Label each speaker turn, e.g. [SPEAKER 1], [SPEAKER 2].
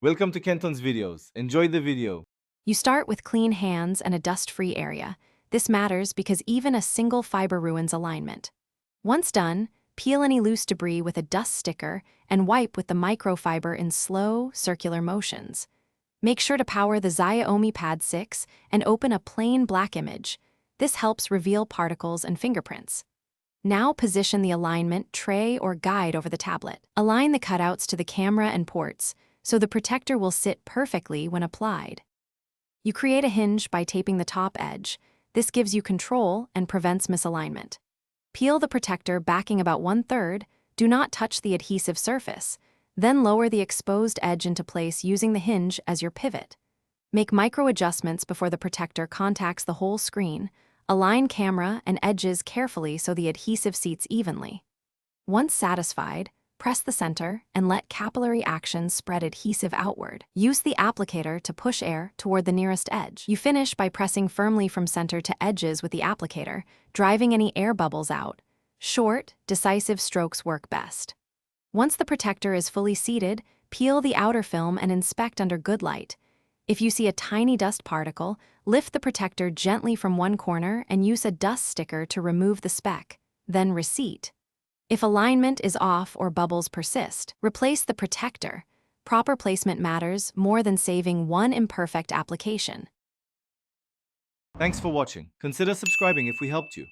[SPEAKER 1] Welcome to Kenton's videos. Enjoy the video.
[SPEAKER 2] You start with clean hands and a dust-free area. This matters because even a single fiber ruins alignment. Once done, peel any loose debris with a dust sticker and wipe with the microfiber in slow, circular motions. Make sure to power the Xiaomi Pad 6 and open a plain black image. This helps reveal particles and fingerprints. Now position the alignment tray or guide over the tablet. Align the cutouts to the camera and ports, so the protector will sit perfectly when applied. You create a hinge by taping the top edge. This gives you control and prevents misalignment. Peel the protector backing about 1/3. Do not touch the adhesive surface. Then lower the exposed edge into place using the hinge as your pivot. Make micro adjustments before the protector contacts the whole screen. Align camera and edges carefully so the adhesive seats evenly. Once satisfied, press the center and let capillary action spread adhesive outward. Use the applicator to push air toward the nearest edge. You finish by pressing firmly from center to edges with the applicator, driving any air bubbles out. Short, decisive strokes work best. Once the protector is fully seated, peel the outer film and inspect under good light. If you see a tiny dust particle, lift the protector gently from one corner and use a dust sticker to remove the speck, then reseat. If alignment is off or bubbles persist, replace the protector. Proper placement matters more than saving one imperfect application.
[SPEAKER 1] Thanks for watching. Consider subscribing if we helped you.